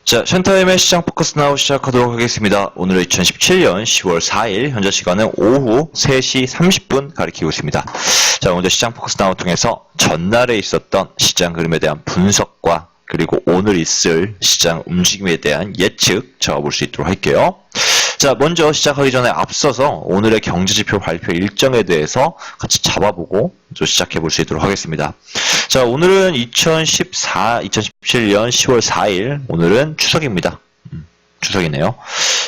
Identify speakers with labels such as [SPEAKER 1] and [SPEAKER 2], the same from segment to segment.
[SPEAKER 1] 자, 션타임의 시장 포커스 나우 시작하도록 하겠습니다. 오늘은 2017년 10월 4일, 현재 시간은 오후 3시 30분 가리키고 있습니다. 자, 오늘 시장 포커스 나우 통해서 전날에 있었던 시장 흐름에 대한 분석과 그리고 오늘 있을 시장 움직임에 대한 예측 잡아볼 수 있도록 할게요. 자, 먼저 시작하기 전에 앞서서 오늘의 경제지표 발표 일정에 대해서 같이 잡아보고 좀 시작해볼 수 있도록 하겠습니다. 자, 오늘은 2017년 10월 4일, 오늘은 추석입니다. 추석이네요.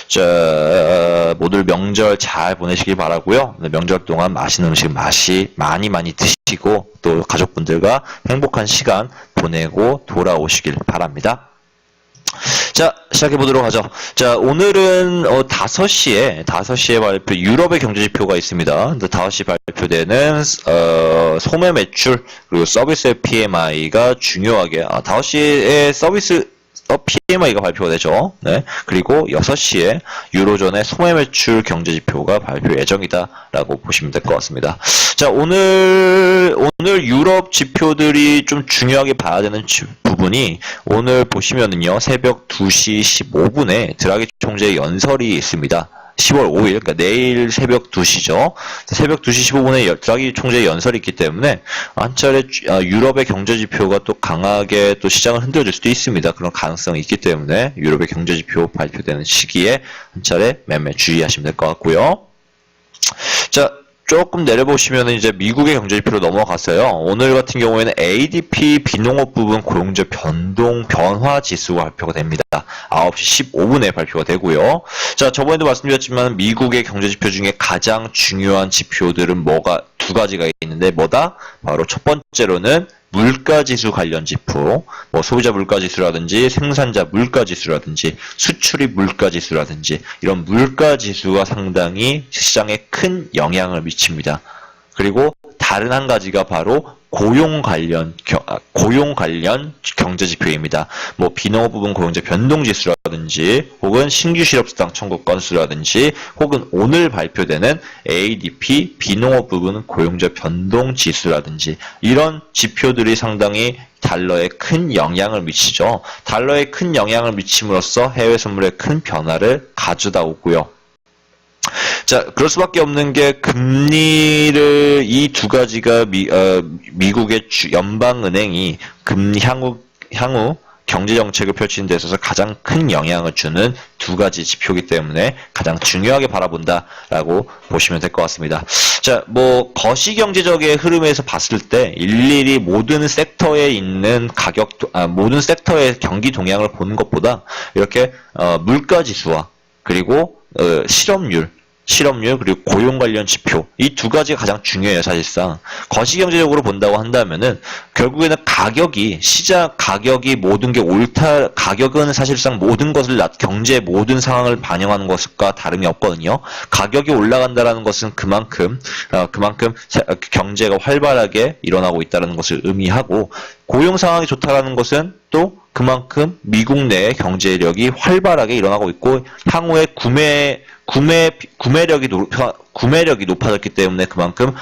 [SPEAKER 1] 자, 모두 명절 잘 보내시길 바라고요. 명절 동안 맛있는 음식 많이 드시고 또 가족분들과 행복한 시간 보내고 돌아오시길 바랍니다. 자, 시작해보도록 하죠. 자, 오늘은 5시에 발표, 유럽의 경제지표가 있습니다. 5시 발표되는 소매 매출 그리고 서비스 PMI가 중요하게 5시에 서비스 PMI가 발표가 되죠. 네. 그리고 6시에 유로존의 소매 매출 경제지표가 발표 예정이다라고 보시면 될 것 같습니다. 자, 오늘 유럽 지표들이 좀 중요하게 봐야 되는 부분이 오늘 보시면은요, 새벽 2시 15분에 드라기 총재의 연설이 있습니다. 10월 5일, 그러니까 내일 새벽 2시죠. 새벽 2시 15분에 드라기 총재의 연설이 있기 때문에 한 차례 유럽의 경제지표가 또 강하게 또 시장을 흔들어줄 수도 있습니다. 그런 가능성이 있기 때문에 유럽의 경제지표 발표되는 시기에 한 차례 매매 주의하시면 될 것 같고요. 자, 조금 내려보시면 이제 미국의 경제지표로 넘어갔어요. 오늘 같은 경우에는 ADP 비농업 부분 고용자 변화 지수가 발표가 됩니다. 9시 15분에 발표가 되고요. 자, 저번에도 말씀드렸지만 미국의 경제지표 중에 가장 중요한 지표들은 두 가지가 있는데 바로 첫 번째로는 물가지수 관련 지표, 소비자 물가지수라든지 생산자 물가지수라든지 수출입 물가지수라든지 이런 물가지수가 상당히 시장에 큰 영향을 미칩니다. 그리고 다른 한 가지가 바로 고용 관련 경제지표입니다. 비농업 부분 고용자 변동지수라든지 혹은 신규 실업수당 청구 건수라든지 혹은 오늘 발표되는 ADP 비농업 부분 고용자 변동지수라든지 이런 지표들이 상당히 달러에 큰 영향을 미치죠. 달러에 큰 영향을 미침으로써 해외 선물에 큰 변화를 가져다 오고요. 자, 그럴 수밖에 없는 게 금리를 이 두 가지가 미국의 연방은행이 향후 경제 정책을 펼치는 데 있어서 가장 큰 영향을 주는 두 가지 지표이기 때문에 가장 중요하게 바라본다라고 보시면 될 것 같습니다. 자, 거시 경제적의 흐름에서 봤을 때 일일이 모든 섹터에 있는 모든 섹터의 경기 동향을 보는 것보다 이렇게 물가 지수와 그리고 실업률 그리고 고용 관련 지표 이 두 가지가 가장 중요해요. 사실상 거시경제적으로 본다고 한다면은 결국에는 가격이 모든 게 옳다. 가격은 사실상 모든 것을 경제의 모든 상황을 반영하는 것과 다름이 없거든요. 가격이 올라간다라는 것은 그만큼 경제가 활발하게 일어나고 있다는 것을 의미하고 고용 상황이 좋다라는 것은 또 그만큼 미국 내의 경제력이 활발하게 일어나고 있고 향후에 구매력이 높아졌기 때문에 그만큼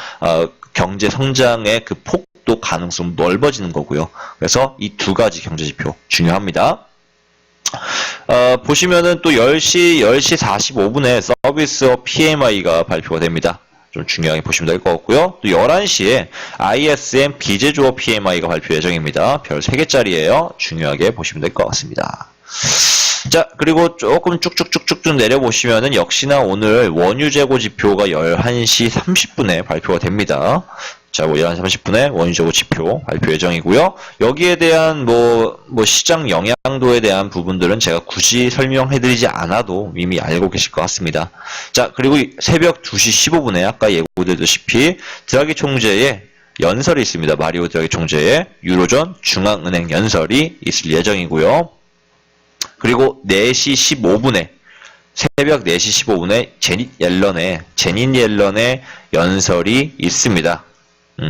[SPEAKER 1] 경제 성장의 그 폭도 가능성 넓어지는 거고요. 그래서 이 두 가지 경제지표 중요합니다. 보시면은 또 10시 45분에 서비스 PMI가 발표가 됩니다. 좀 중요하게 보시면 될 것 같고요. 또 11시에 ISM 비제조업 PMI가 발표 예정입니다. 별 3개짜리예요. 중요하게 보시면 될 것 같습니다. 자, 그리고 조금 쭉쭉 내려보시면은 역시나 오늘 원유 재고 지표가 11시 30분에 발표가 됩니다. 자, 11시 30분에 원유 재고 지표 발표 예정이고요. 여기에 대한 시장 영향도에 대한 부분들은 제가 굳이 설명해드리지 않아도 이미 알고 계실 것 같습니다. 자, 그리고 새벽 2시 15분에 아까 예고드렸다시피 드라기 총재의 연설이 있습니다. 마리오 드라기 총재의 유로존 중앙은행 연설이 있을 예정이고요. 그리고 4시 15분에 새벽 4시 15분에 제닛 옐런의 연설이 있습니다.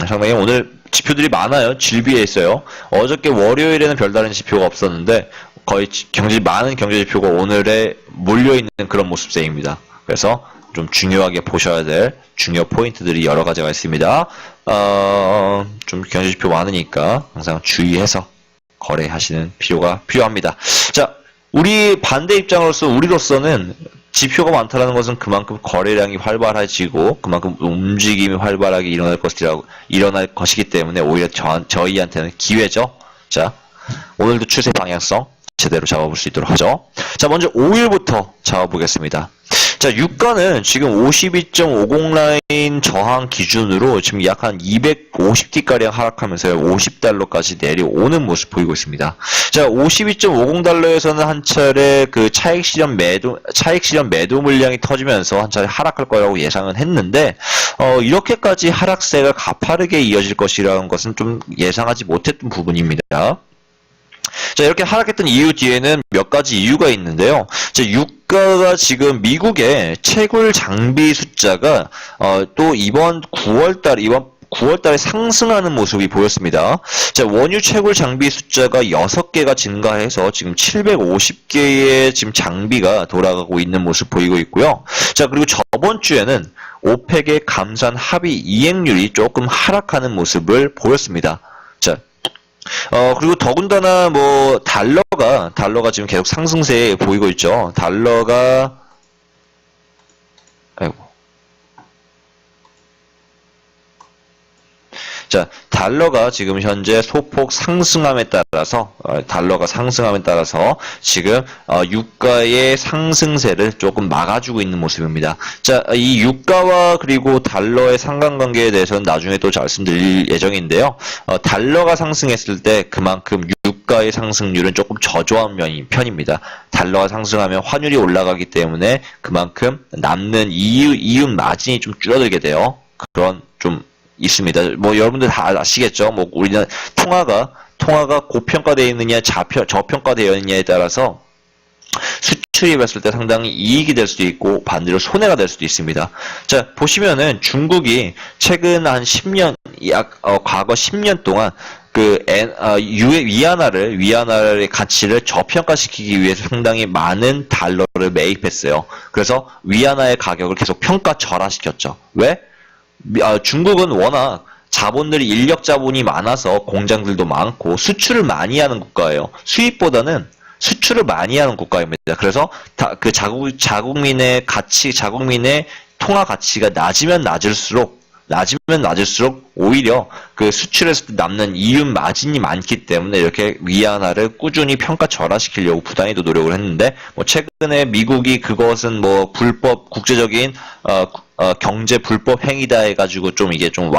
[SPEAKER 1] 상당히 오늘 지표들이 많아요. 질비해 있어요. 어저께 월요일에는 별다른 지표가 없었는데 거의 많은 경제지표가 오늘에 몰려있는 그런 모습세입니다. 그래서 좀 중요하게 보셔야 될 중요 포인트들이 여러 가지가 있습니다. 좀 경제지표 많으니까 항상 주의해서 거래하시는 필요가 필요합니다. 자, 우리 반대 입장으로서 우리로서는 지표가 많다는 것은 그만큼 거래량이 활발해지고 그만큼 움직임이 활발하게 일어날 것이기 때문에 오히려 저희한테는 기회죠. 자, 오늘도 추세 방향성 제대로 잡아볼 수 있도록 하죠. 자, 먼저 5일부터 잡아보겠습니다. 자, 유가는 지금 52.50 라인 저항 기준으로 지금 약 한 250T가량 하락하면서 50달러까지 내려오는 모습 보이고 있습니다. 자, 52.50달러에서는 한 차례 그 차익 실현 매도 물량이 터지면서 한 차례 하락할 거라고 예상은 했는데, 이렇게까지 하락세가 가파르게 이어질 것이라는 것은 좀 예상하지 못했던 부분입니다. 자, 이렇게 하락했던 이유 뒤에는 몇 가지 이유가 있는데요. 자, 유가가 지금 미국의 채굴 장비 숫자가 또 이번 9월달에 상승하는 모습이 보였습니다. 자, 원유 채굴 장비 숫자가 6개가 증가해서 지금 750개의 지금 장비가 돌아가고 있는 모습 보이고 있고요. 자, 그리고 저번 주에는 오펙의 감산 합의 이행률이 조금 하락하는 모습을 보였습니다. 자, 그리고 더군다나 뭐 달러가 지금 계속 상승세에 보이고 있죠. 달러가 지금 현재 소폭 상승함에 따라서 지금 유가의 상승세를 조금 막아주고 있는 모습입니다. 자, 이 유가와 그리고 달러의 상관관계에 대해서는 나중에 또 말씀드릴 예정인데요. 달러가 상승했을 때 그만큼 유가의 상승률은 조금 저조한 편입니다. 달러가 상승하면 환율이 올라가기 때문에 그만큼 남는 이윤 마진이 좀 줄어들게 돼요. 그런 좀 있습니다. 뭐 여러분들 다 아시겠죠? 뭐 우리는 통화가 고평가되어 있느냐 저평가되어 있느냐에 따라서 수출이 봤을 때 상당히 이익이 될 수도 있고 반대로 손해가 될 수도 있습니다. 자, 보시면은 중국이 최근 한 10년 과거 10년 동안 위안화의 가치를 저평가시키기 위해서 상당히 많은 달러를 매입했어요. 그래서 위안화의 가격을 계속 평가절하시켰죠. 왜? 중국은 워낙 인력 자본이 많아서 공장들도 많고 수출을 많이 하는 국가예요. 수입보다는 수출을 많이 하는 국가입니다. 그래서 자국민의 통화 가치가 낮으면 낮을수록 오히려 그 수출에서 국내에서 이윤 마진이 많기 때문에 이렇게 위안화를 꾸준히 평가절하시키려고 부단히도 노력을 했는데, 뭐 최근에 미국이 그것은 뭐 국제적인 경제 불법 행위다 해가지고 좀 이게 좀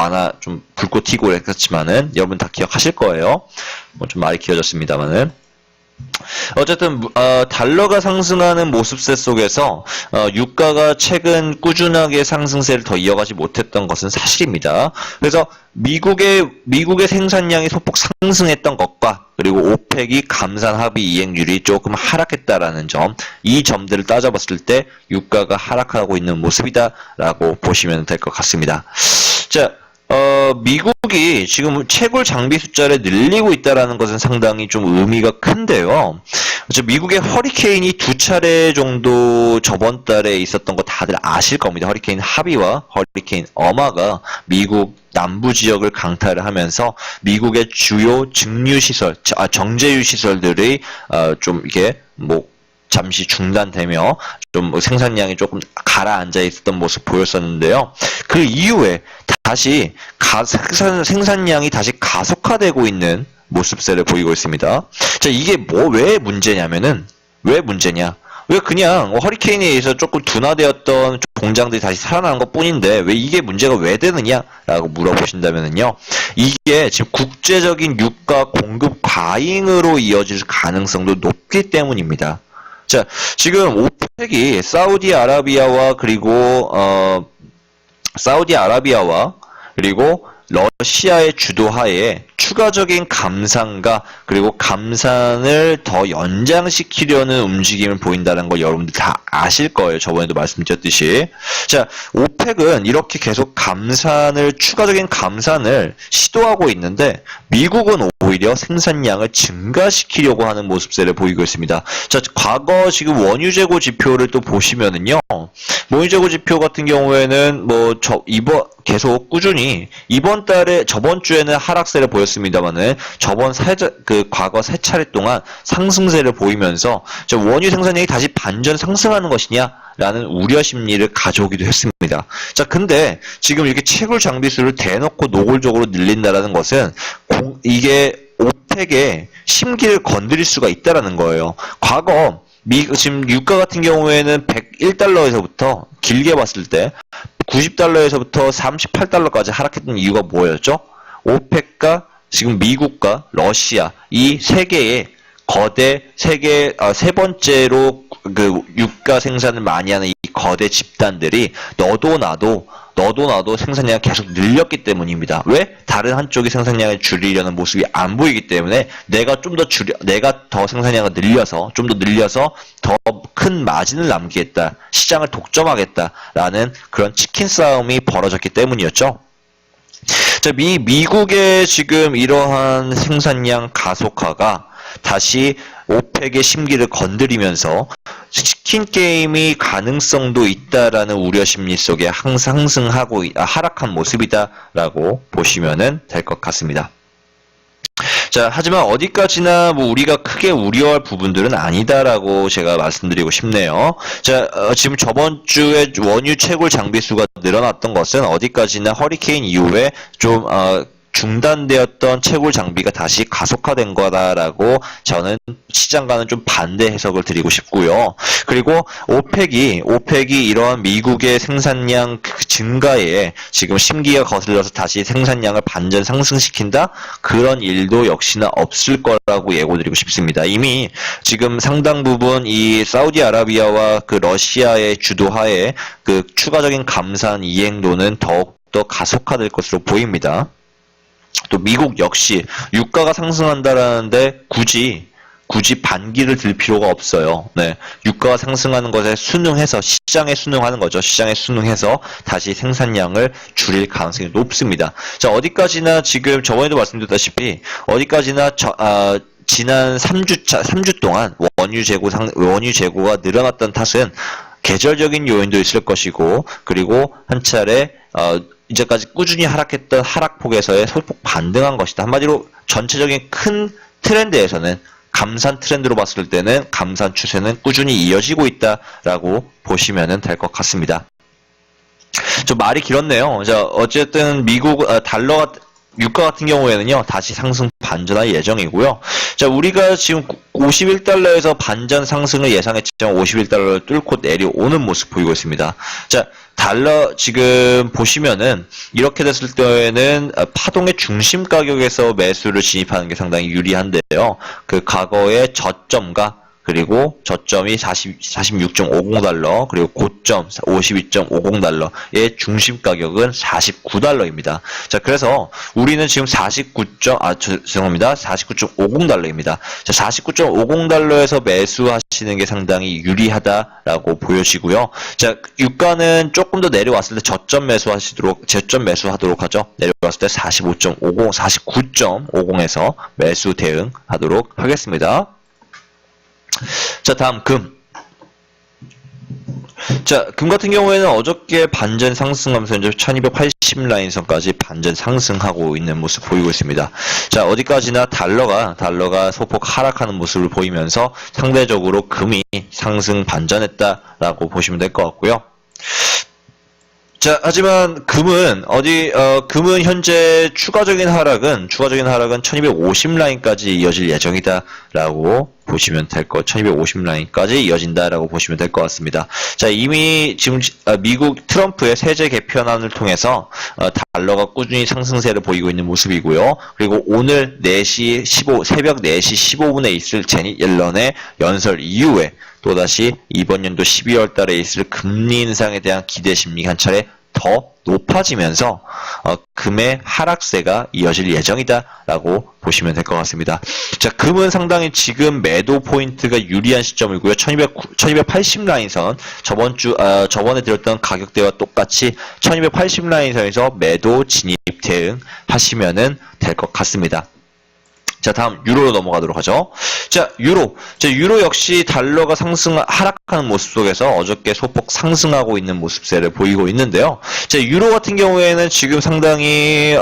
[SPEAKER 1] 불꽃 튀고 했었지만은 여러분 다 기억하실 거예요. 뭐 좀 말이 길어졌습니다만은. 어쨌든 달러가 상승하는 모습세 속에서 유가가 최근 꾸준하게 상승세를 더 이어가지 못했던 것은 사실입니다. 그래서 미국의 생산량이 소폭 상승했던 것과 그리고 오펙이 감산 합의 이행률이 조금 하락했다라는 점, 이 점들을 따져봤을 때 유가가 하락하고 있는 모습이다라고 보시면 될 것 같습니다. 자, 미국이 지금 채굴 장비 숫자를 늘리고 있다는 것은 상당히 좀 의미가 큰데요. 미국의 허리케인이 2차례 정도 저번 달에 있었던 거 다들 아실 겁니다. 허리케인 하비와 허리케인 어마가 미국 남부 지역을 강타를 하면서 미국의 주요 정제유 시설들이 좀 이게 잠시 중단되며 좀 생산량이 조금 가라앉아 있었던 모습 보였었는데요. 그 이후에 다시 생산량이 다시 가속화되고 있는 모습세를 보이고 있습니다. 자, 이게 왜 문제냐면은, 왜 그냥 허리케인에 의해서 조금 둔화되었던 공장들이 다시 살아나는 것 뿐인데 왜 이게 문제가 왜 되느냐라고 물어보신다면요, 이게 지금 국제적인 유가 공급 과잉으로 이어질 가능성도 높기 때문입니다. 자, 지금 오펙이 사우디아라비아와 그리고 러시아의 주도하에 추가적인 감산과 그리고 감산을 더 연장시키려는 움직임을 보인다는 걸 여러분들 다 아실 거예요. 저번에도 말씀드렸듯이. 자, 오펙은 이렇게 계속 추가적인 감산을 시도하고 있는데 미국은 오히려 생산량을 증가시키려고 하는 모습세를 보이고 있습니다. 자, 과거 지금 원유 재고 지표를 또 보시면은요, 원유 재고 지표 같은 경우에는 계속 꾸준히 이번 달에 저번 주에는 하락세를 보였습니다만은 과거 세 차례 동안 상승세를 보이면서 원유 생산량이 다시 반전 상승하는 것이냐라는 우려 심리를 가져오기도 했습니다. 자, 근데 지금 이렇게 채굴 장비수를 대놓고 노골적으로 늘린다라는 것은 이게 오펙의 심기를 건드릴 수가 있다라는 거예요. 과거 지금 유가 같은 경우에는 101달러에서부터 길게 봤을 때 90달러에서부터 38달러까지 하락했던 이유가 뭐였죠? 오펙과 지금 미국과 러시아 이 세 개의 거대 세 번째로 그 유가 생산을 많이 하는 이 거대 집단들이 너도 나도 생산량을 계속 늘렸기 때문입니다. 왜? 다른 한쪽이 생산량을 줄이려는 모습이 안 보이기 때문에 내가 더 생산량을 늘려서 좀 더 늘려서 더 큰 마진을 남기겠다. 시장을 독점하겠다라는 그런 치킨 싸움이 벌어졌기 때문이었죠. 자, 미국의 지금 이러한 생산량 가속화가 다시 오펙의 심기를 건드리면서 치킨 게임이 가능성도 있다라는 우려 심리 속에 상승하고 하락한 모습이다라고 보시면 될 것 같습니다. 자, 하지만 어디까지나 우리가 크게 우려할 부분들은 아니다라고 제가 말씀드리고 싶네요. 자, 지금 저번 주에 원유 채굴 장비수가 늘어났던 것은 어디까지나 허리케인 이후에 좀 중단되었던 채굴 장비가 다시 가속화된 거다라고 저는 시장과는 좀 반대 해석을 드리고 싶고요. 그리고 오펙이 이러한 미국의 생산량 증가에 지금 심기가 거슬려서 다시 생산량을 반전 상승시킨다? 그런 일도 역시나 없을 거라고 예고드리고 싶습니다. 이미 지금 상당 부분 이 사우디아라비아와 그 러시아의 주도하에 그 추가적인 감산 이행도는 더욱더 가속화될 것으로 보입니다. 또 미국 역시 유가가 상승한다라는데 굳이 반기를 들 필요가 없어요. 네, 유가가 상승하는 것에 순응해서 시장에 순응하는 거죠. 시장에 순응해서 다시 생산량을 줄일 가능성이 높습니다. 자, 어디까지나 지금 저번에도 말씀드렸다시피 어디까지나 지난 3주 동안 원유 재고가 늘어났던 탓은 계절적인 요인도 있을 것이고 그리고 한 차례 이제까지 꾸준히 하락했던 하락폭에서의 소폭 반등한 것이다. 한마디로 전체적인 큰 트렌드에서는 감산 트렌드로 봤을 때는 감산 추세는 꾸준히 이어지고 있다라고 보시면 될 것 같습니다. 좀 말이 길었네요. 자, 어쨌든 미국 유가 같은 경우에는요, 다시 상승 반전할 예정이고요. 자, 우리가 지금 51달러에서 반전 상승을 예상했지만 51달러를 뚫고 내려오는 모습 보이고 있습니다. 자, 달러 지금 보시면은 이렇게 됐을 때에는 파동의 중심 가격에서 매수를 진입하는 게 상당히 유리한데요. 그 과거의 저점과 그리고 저점이 46.50달러, 그리고 고점 52.50달러의 중심 가격은 49달러입니다. 자, 그래서 우리는 지금 49.50달러입니다. 자, 49.50달러에서 매수하시는 게 상당히 유리하다라고 보여지고요. 자, 유가는 조금 더 내려왔을 때 저점 매수하도록 하죠. 내려왔을 때 49.50에서 매수 대응하도록 하겠습니다. 자, 다음 금. 자, 금 같은 경우에는 어저께 반전 상승하면서 이제 1280 라인선까지 반전 상승하고 있는 모습 보이고 있습니다. 자, 어디까지나 달러가 소폭 하락하는 모습을 보이면서 상대적으로 금이 상승 반전했다라고 보시면 될 것 같고요. 자, 하지만 금은 현재 추가적인 하락은 1250 라인까지 이어질 예정이다라고 보시면 될 것, 1250 라인까지 이어진다라고 보시면 될 것 같습니다. 자, 이미 지금 미국 트럼프의 세제 개편안을 통해서 달러가 꾸준히 상승세를 보이고 있는 모습이고요. 그리고 오늘 새벽 4시 15분에 있을 제닛 옐런의 연설 이후에 또다시 이번 연도 12월 달에 있을 금리 인상에 대한 기대 심리가 한 차례 더 높아지면서 금의 하락세가 이어질 예정이다라고 보시면 될 것 같습니다. 자, 금은 상당히 지금 매도 포인트가 유리한 시점이고요. 1280 라인선 저번에 드렸던 가격대와 똑같이 1280 라인선에서 매도 진입 대응하시면 될 것 같습니다. 자, 다음 유로로 넘어가도록 하죠. 자, 유로. 자, 유로 역시 달러가 하락하는 모습 속에서 어저께 소폭 상승하고 있는 모습세를 보이고 있는데요. 자, 유로 같은 경우에는 지금 상당히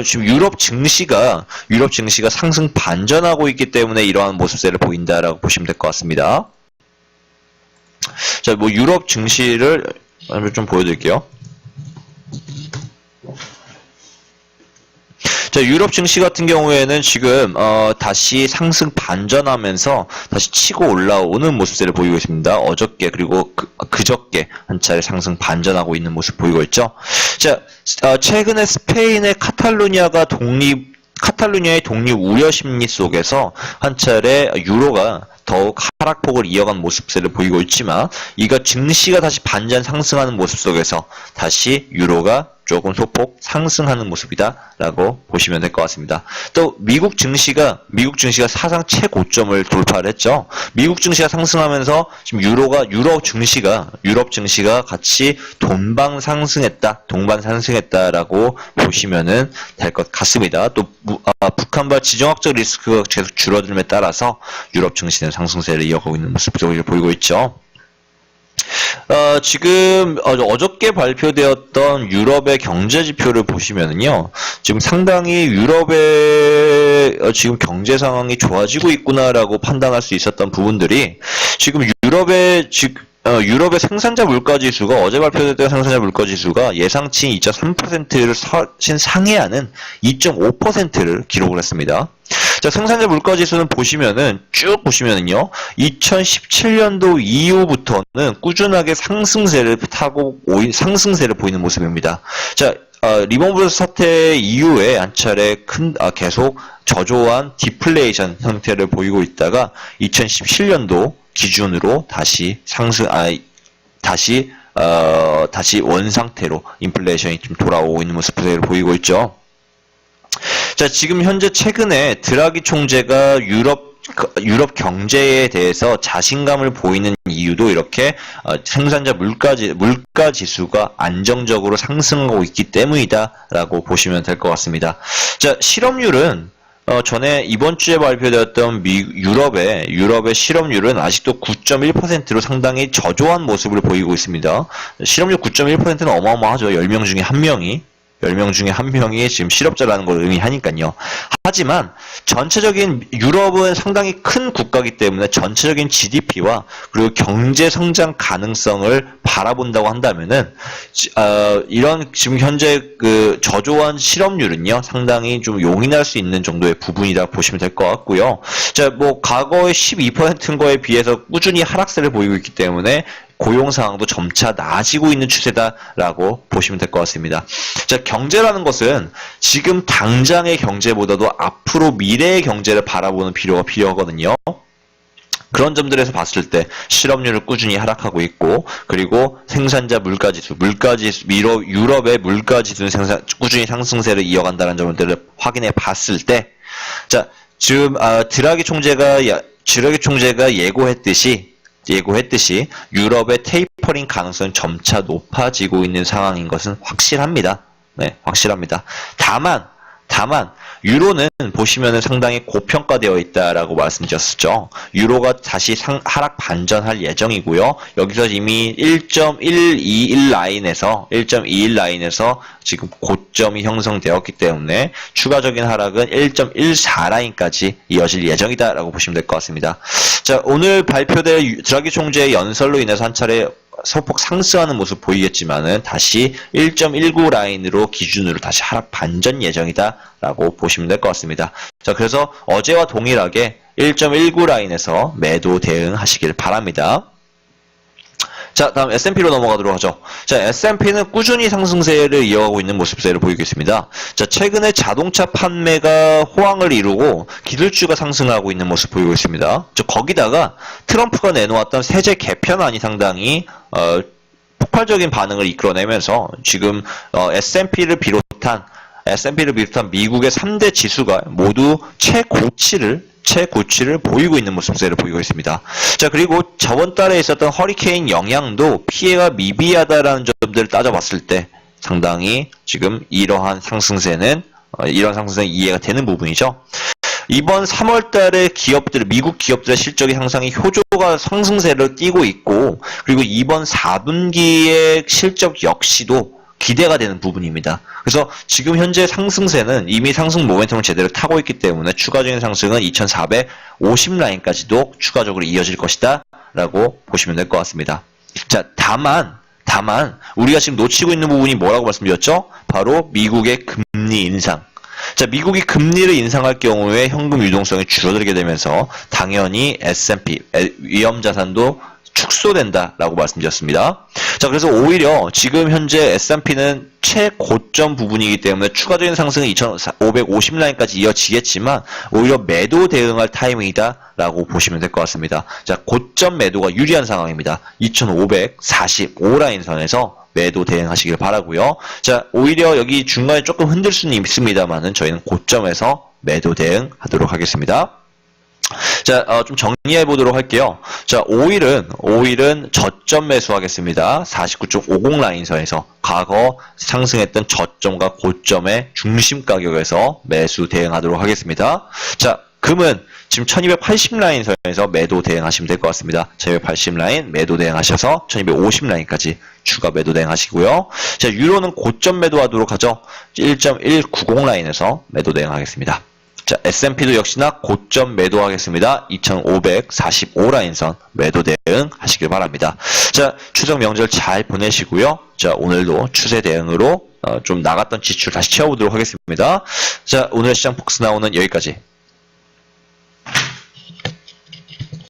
[SPEAKER 1] 지금 유럽 증시가 상승 반전하고 있기 때문에 이러한 모습세를 보인다라고 보시면 될 것 같습니다. 자, 뭐 유럽 증시를 좀 보여드릴게요. 자, 유럽 증시 같은 경우에는 지금 다시 상승 반전하면서 다시 치고 올라오는 모습세를 보이고 있습니다. 어저께 그리고 그저께 한 차례 상승 반전하고 있는 모습 보이고 있죠. 자, 최근에 스페인의 카탈루냐의 독립 우려 심리 속에서 한 차례 유로가 더욱 하락폭을 이어간 모습세를 보이고 있지만 이가 증시가 다시 반전 상승하는 모습 속에서 다시 유로가 조금 소폭 상승하는 모습이다라고 보시면 될 것 같습니다. 또 미국 증시가 사상 최고점을 돌파를 했죠. 미국 증시가 상승하면서 지금 유럽 증시가 같이 동반 상승했다라고 보시면은 될 것 같습니다. 또 북한발 지정학적 리스크가 계속 줄어들음에 따라서 유럽 증시는 상승세를 이어가고 있는 모습을 보이고 있죠. 지금 어저께 발표되었던 유럽의 경제 지표를 보시면은요, 지금 상당히 유럽의 지금 경제 상황이 좋아지고 있구나라고 판단할 수 있었던 부분들이 지금 유럽의 생산자 물가 지수가 어제 발표됐던 생산자 물가 지수가 예상치인 2.3%를 상회하는 2.5%를 기록을 했습니다. 자, 생산자 물가 지수는 쭉 보시면은요, 2017년도 이후부터는 꾸준하게 상승세를 보이는 모습입니다. 자, 리먼 브러더스 사태 이후에 한 차례 계속 저조한 디플레이션 형태를 보이고 있다가 2017년도 기준으로 다시 원 상태로 인플레이션이 좀 돌아오고 있는 모습을 보이고 있죠. 자, 지금 현재 최근에 드라기 총재가 유럽 경제에 대해서 자신감을 보이는 이유도 이렇게 생산자 물가 지수가 안정적으로 상승하고 있기 때문이다라고 보시면 될 것 같습니다. 자, 실업률은 전에 이번 주에 발표되었던 유럽의 실업률은 아직도 9.1%로 상당히 저조한 모습을 보이고 있습니다. 실업률 9.1%는 어마어마하죠. 10명 중에 1명이 지금 실업자라는 걸 의미하니까요. 하지만 유럽은 상당히 큰 국가이기 때문에 전체적인 GDP와 그리고 경제 성장 가능성을 바라본다고 한다면은 이런 지금 현재 그 저조한 실업률은요, 상당히 좀 용인할 수 있는 정도의 부분이라 보시면 될 것 같고요. 자, 뭐 과거의 12%인 거에 비해서 꾸준히 하락세를 보이고 있기 때문에 고용 상황도 점차 나아지고 있는 추세다라고 보시면 될 것 같습니다. 자, 경제라는 것은 지금 당장의 경제보다도 앞으로 미래의 경제를 바라보는 필요가 필요하거든요. 그런 점들에서 봤을 때 실업률을 꾸준히 하락하고 있고, 그리고 생산자 물가지수, 유럽의 물가지수는 꾸준히 상승세를 이어간다는 점들을 확인해 봤을 때, 자, 지금 드라기 총재가 예고했듯이 유럽의 테이퍼링 가능성은 점차 높아지고 있는 상황인 것은 확실합니다. 네, 확실합니다. 다만 유로는 보시면은 상당히 고평가되어 있다라고 말씀드렸었죠. 유로가 다시 하락 반전할 예정이고요. 여기서 이미 1.121 라인에서 지금 고점이 형성되었기 때문에 추가적인 하락은 1.14 라인까지 이어질 예정이다라고 보시면 될 것 같습니다. 자, 오늘 발표될 드라기 총재의 연설로 인해서 한 차례 소폭 상승하는 모습 보이겠지만은 다시 1.19 라인으로 기준으로 다시 하락 반전 예정이다라고 보시면 될 것 같습니다. 자, 그래서 어제와 동일하게 1.19 라인에서 매도 대응하시길 바랍니다. 자, 다음 S&P로 넘어가도록 하죠. 자, S&P는 꾸준히 상승세를 이어가고 있는 모습세를 보이고 있습니다. 자, 최근에 자동차 판매가 호황을 이루고 기술주가 상승하고 있는 모습 보이고 있습니다. 거기다가 트럼프가 내놓았던 세제 개편안이 상당히 폭발적인 반응을 이끌어내면서 지금 S&P를 비롯한 미국의 3대 지수가 모두 최고치를 보이고 있는 모습세를 보이고 있습니다. 자, 그리고 저번 달에 있었던 허리케인 영향도 피해가 미비하다라는 점들을 따져봤을 때 상당히 지금 이러한 상승세는 이해가 되는 부분이죠. 이번 3월 달에 미국 기업들의 실적의 향상이 효조가 상승세를 띠고 있고, 그리고 이번 4분기의 실적 역시도 기대가 되는 부분입니다. 그래서 지금 현재 상승세는 이미 상승 모멘텀을 제대로 타고 있기 때문에 추가적인 상승은 2450 라인까지도 추가적으로 이어질 것이다 라고 보시면 될 것 같습니다. 자, 다만 우리가 지금 놓치고 있는 부분이 뭐라고 말씀드렸죠? 바로 미국의 금리 인상. 자, 미국이 금리를 인상할 경우에 현금 유동성이 줄어들게 되면서 당연히 S&P 위험자산도 축소된다라고 말씀드렸습니다. 자, 그래서 오히려 지금 현재 S&P는 최고점 부분이기 때문에 추가적인 상승은 2550 라인까지 이어지겠지만 오히려 매도 대응할 타이밍이다라고 보시면 될 것 같습니다. 자, 고점 매도가 유리한 상황입니다. 2545 라인 선에서 매도 대응하시길 바라고요. 자, 오히려 여기 중간에 조금 흔들 수는 있습니다만은 저희는 고점에서 매도 대응하도록 하겠습니다. 자, 좀 정리해 보도록 할게요. 자, 오일은 저점 매수하겠습니다. 49.50 라인선에서 과거 상승했던 저점과 고점의 중심 가격에서 매수 대응하도록 하겠습니다. 자, 금은 지금 1280 라인선에서 매도 대응하시면 될 것 같습니다. 1280 라인 매도 대응하셔서 1250 라인까지 추가 매도 대응하시고요. 자, 유로는 고점 매도하도록 하죠. 1.190 라인에서 매도 대응하겠습니다. 자, S&P도 역시나 고점 매도하겠습니다. 2545 라인선 매도 대응 하시길 바랍니다. 자, 추석 명절 잘 보내시고요. 자, 오늘도 추세 대응으로 좀 나갔던 지출 다시 채워보도록 하겠습니다. 자, 오늘의 시장 폭스 나오는 여기까지.